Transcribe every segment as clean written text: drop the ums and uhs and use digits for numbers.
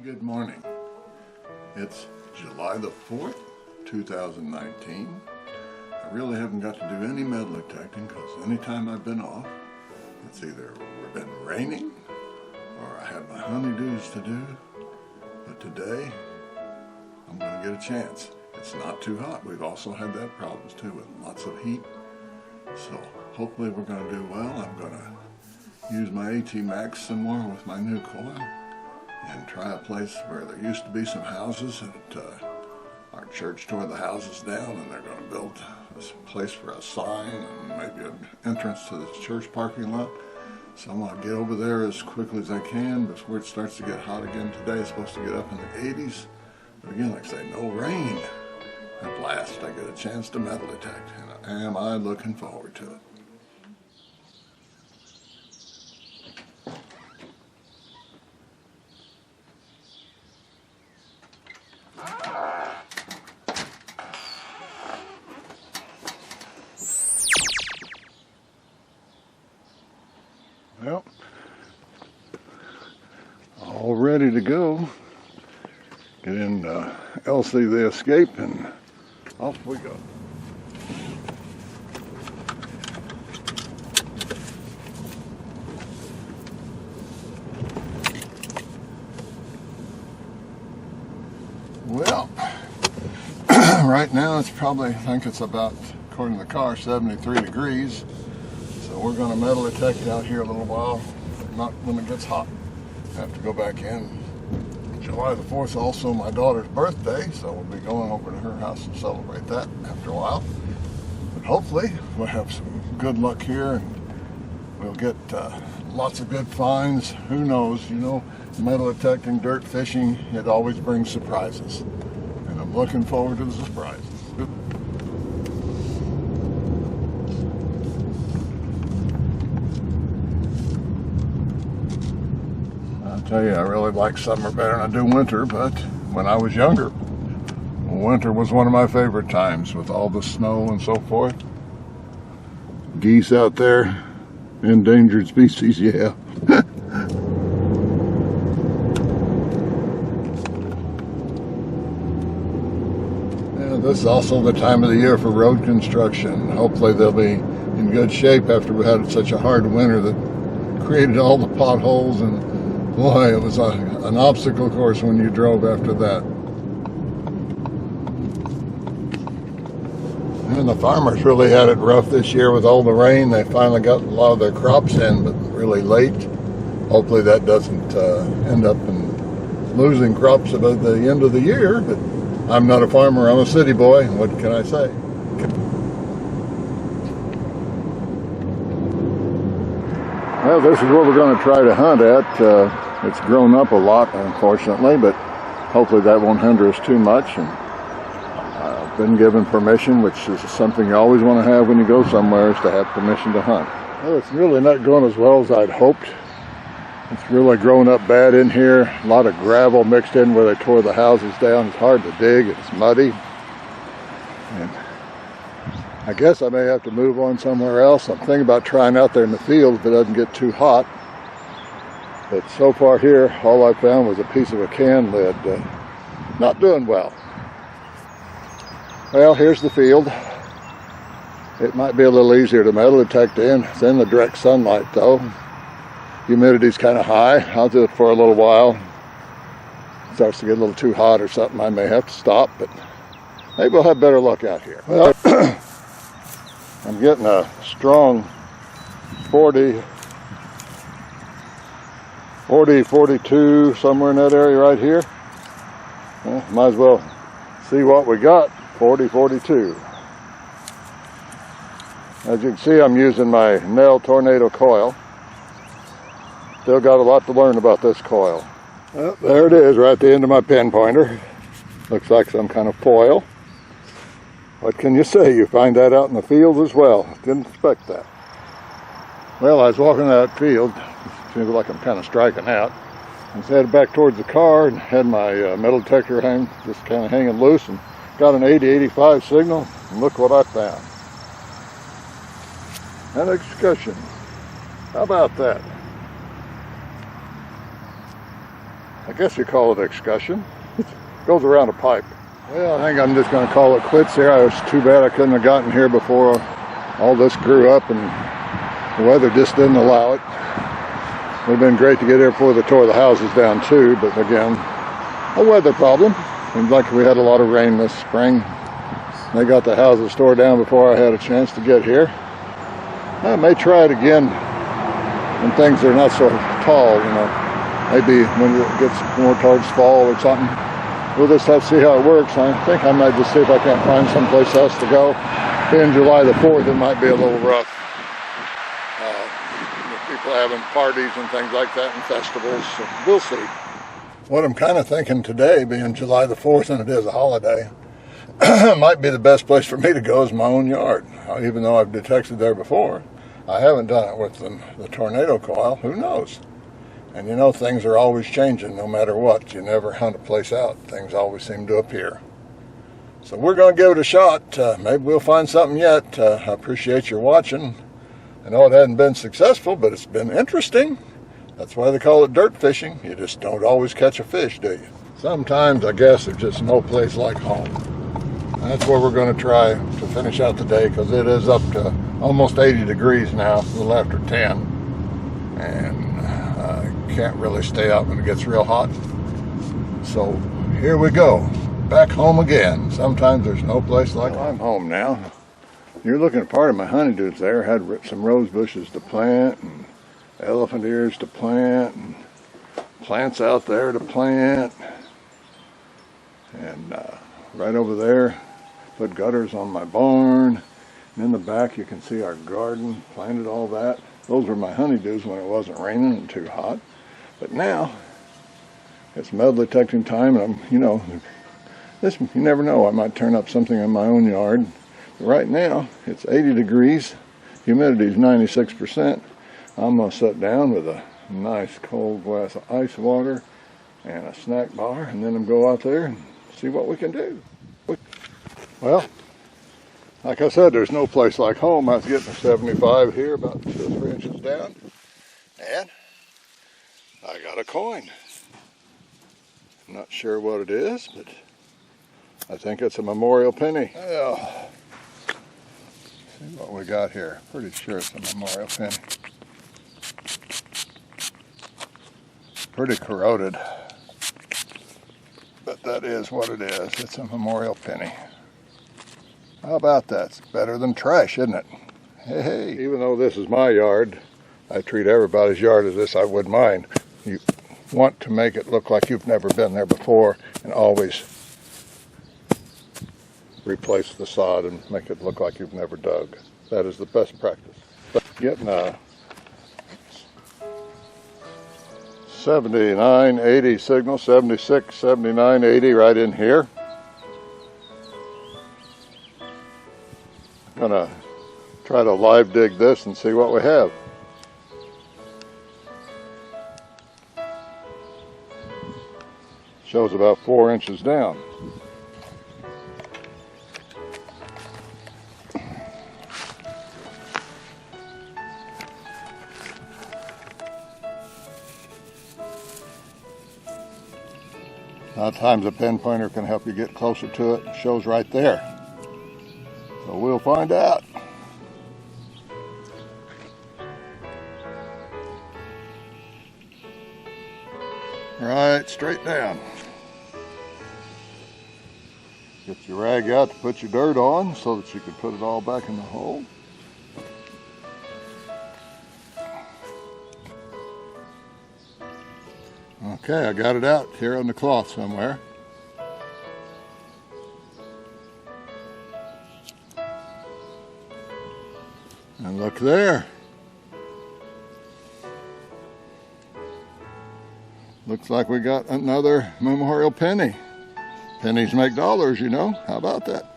Good morning. It's July the 4th, 2019. I really haven't got to do any metal detecting because anytime I've been off, it's either been raining or I have my honeydews to do. But today, I'm going to get a chance. It's not too hot. We've also had that problems too with lots of heat. So hopefully we're going to do well. I'm going to use my AT Max some more with my new coil and try a place where there used to be some houses and our church tore the houses down, and they're going to build this place for a sign and maybe an entrance to the church parking lot. So I'm going to get over there as quickly as I can before it starts to get hot again. Today it's supposed to get up in the 80s, but again, like I say, no rain. At last I get a chance to metal detect, and am I looking forward to it. Well, all ready to go. Get in Elsie the Escape and off we go. Well, right now it's probably, I think it's about, according to the car, 73 degrees. So we're going to metal detect out here a little while, but not when it gets hot. I have to go back in. July the 4th is also my daughter's birthday, so we'll be going over to her house to celebrate that after a while. But hopefully we'll have some good luck here and we'll get lots of good finds. Who knows, you know, metal detecting, dirt fishing, it always brings surprises. And I'm looking forward to the surprises. I tell you, I really like summer better than I do winter, but when I was younger, winter was one of my favorite times with all the snow and so forth. Geese out there, endangered species, yeah. And this is also the time of the year for road construction. Hopefully they'll be in good shape after we had such a hard winter that created all the potholes, and boy, it was an obstacle course when you drove after that. And the farmers really had it rough this year with all the rain. They finally got a lot of their crops in, but really late. Hopefully that doesn't end up in losing crops at the end of the year, but I'm not a farmer, I'm a city boy. What can I say? Well, this is what we're going to try to hunt at. It's grown up a lot, unfortunately, but hopefully that won't hinder us too much. And I've been given permission, which is something you always want to have when you go somewhere, is to have permission to hunt. Well, it's really not going as well as I'd hoped. It's really grown up bad in here. A lot of gravel mixed in where they tore the houses down. It's hard to dig. It's muddy. And I guess I may have to move on somewhere else. I'm thinking about trying out there in the field if it doesn't get too hot. But so far here, all I found was a piece of a can lid. Not doing well. Well, here's the field. It might be a little easier to metal detect in. It's in the direct sunlight though. Humidity's kind of high. I'll do it for a little while. It starts to get a little too hot or something, I may have to stop, but maybe we'll have better luck out here. Well, I'm getting a strong 40, 42, somewhere in that area right here. Well, might as well see what we got. 40, 42. As you can see, I'm using my Nell Tornado coil. Still got a lot to learn about this coil. Well, there it is, right at the end of my pin pointer. Looks like some kind of foil. What can you say? You find that out in the field as well. Didn't expect that. Well, I was walking that field. Seems like I'm kind of striking out. I was headed back towards the car and had my metal detector just kind of hanging loose, and got an 80-85 signal, and look what I found. An excursion. How about that? I guess you call it excursion. It goes around a pipe. Well, I think I'm just going to call it quits here. It was too bad I couldn't have gotten here before all this grew up and the weather just didn't allow it. It would have been great to get here before they tore the houses down too, but again, a weather problem. Seems like we had a lot of rain this spring. They got the houses tore down before I had a chance to get here. I may try it again when things are not so tall, you know. Maybe when it gets more towards fall or something. We'll just have to see how it works. I think I might just see if I can't find someplace else to go. Being July the 4th, it might be a little rough. People having parties and things like that and festivals, so we'll see. What I'm kind of thinking today, being July the 4th and it is a holiday, might be the best place for me to go is my own yard. Even though I've detected there before, I haven't done it with the tornado coil. Who knows? And you know, things are always changing no matter what. You never hunt a place out. Things always seem to appear. So we're going to give it a shot. Maybe we'll find something yet. I appreciate your watching. I know it hasn't been successful, but it's been interesting. That's why they call it dirt fishing. You just don't always catch a fish, do you? Sometimes, I guess, there's just no place like home. That's where we're going to try to finish out the day, because it is up to almost 80 degrees now, a little after 10. And I can't really stay out when it gets real hot. So here we go. Back home again. Sometimes there's no place like home. I'm home now. You're looking at part of my honeydews there. I had some rose bushes to plant and elephant ears to plant and plants out there to plant. And right over there, put gutters on my barn. And in the back you can see our garden, planted all that. Those were my honeydews when it wasn't raining and too hot. But now, it's metal detecting time, and you know, you never know. I might turn up something in my own yard. Right now, it's 80 degrees, humidity is 96%. I'm going to sit down with a nice cold glass of ice water and a snack bar, and then I'm go out there and see what we can do. Well, like I said, there's no place like home. I was getting a 75 here, about 2 or 3 inches down, and I got a coin. I'm not sure what it is, but I think it's a memorial penny. Well, see what we got here. Pretty sure it's a memorial penny. Pretty corroded, but that is what it is. It's a memorial penny. How about that? It's better than trash, isn't it? Hey, even though this is my yard, I treat everybody's yard as this I would mine. You want to make it look like you've never been there before, and always replace the sod and make it look like you've never dug. That is the best practice. But getting a 79, 80 signal, 76, 79, 80 right in here. I'm gonna try to live dig this and see what we have. Shows about 4 inches down. A lot of times a pinpointer can help you get closer to it. It shows right there. So we'll find out. Right, straight down. Get your rag out to put your dirt on so that you can put it all back in the hole. Okay, I got it out here on the cloth somewhere. And look there. Looks like we got another memorial penny. Pennies make dollars, you know. How about that?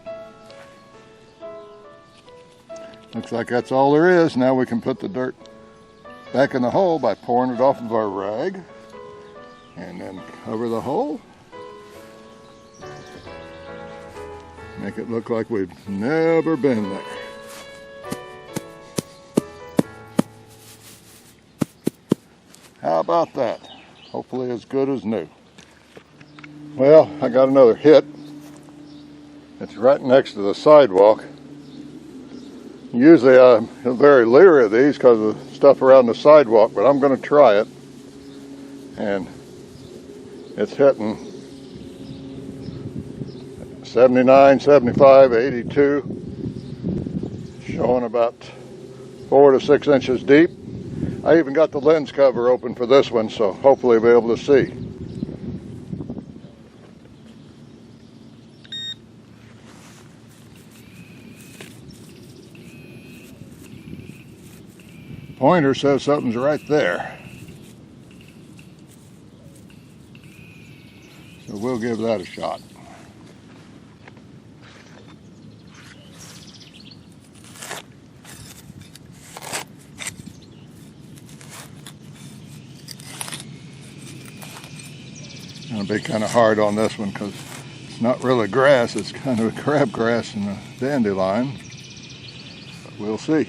Looks like that's all there is. Now we can put the dirt back in the hole by pouring it off of our rag. And then cover the hole. Make it look like we've never been there. How about that? Hopefully as good as new. Well, I got another hit. It's right next to the sidewalk. Usually I'm very leery of these because of the stuff around the sidewalk, but I'm going to try it. And it's hitting 79, 75, 82, showing about 4 to 6 inches deep. I even got the lens cover open for this one, so hopefully we'll be able to see. Pointer says something's right there. So we'll give that a shot. Going to be kind of hard on this one because it's not really grass, it's kind of a crabgrass and a dandelion. But we'll see.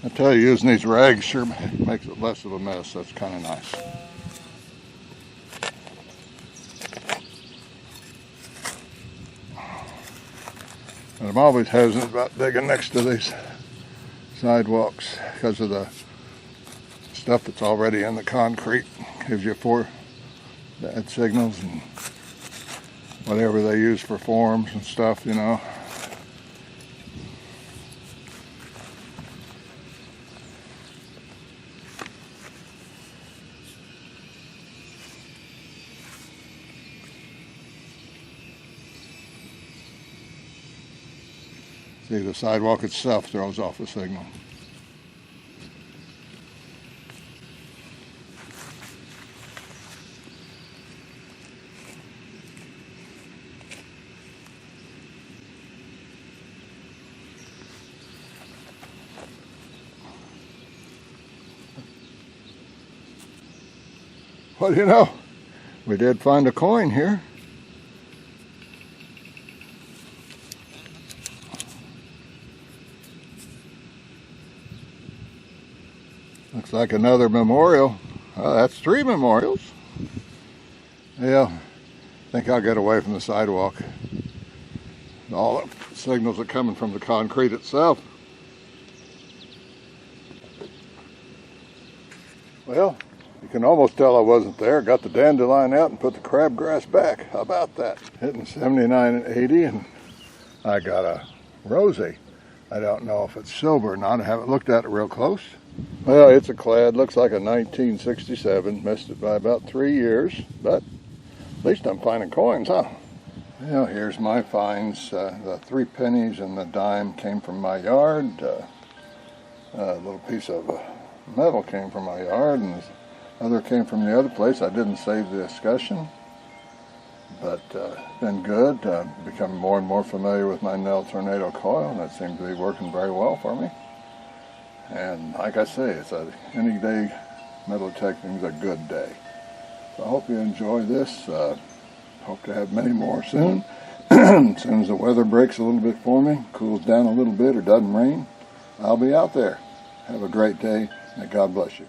I tell you, using these rags sure makes it less of a mess. That's kind of nice. But I'm always hesitant about digging next to these sidewalks because of the stuff that's already in the concrete. Gives you 4 bad signals and whatever they use for forms and stuff, you know. See, the sidewalk itself throws off the signal. Well, you know, we did find a coin here. Looks like another memorial. Oh, that's 3 memorials. Yeah, I think I'll get away from the sidewalk. All the signals are coming from the concrete itself. Well, you can almost tell I wasn't there. Got the dandelion out and put the crabgrass back. How about that? Hitting 79 and 80, and I got a rosy. I don't know if it's silver or not. I haven't looked at it real close. Well, it's a clad. Looks like a 1967. Missed it by about 3 years, but at least I'm finding coins, huh? Well, here's my finds. The 3 pennies and the dime came from my yard. A little piece of metal came from my yard, and the other came from the other place. I didn't save the discussion, but been good. Become more and more familiar with my Nell Tornado coil, and it seems to be working very well for me. And like I say, it's any day metal detecting is a good day. So I hope you enjoy this. Hope to have many more soon. As soon as the weather breaks a little bit for me, cools down a little bit or doesn't rain, I'll be out there. Have a great day, and God bless you.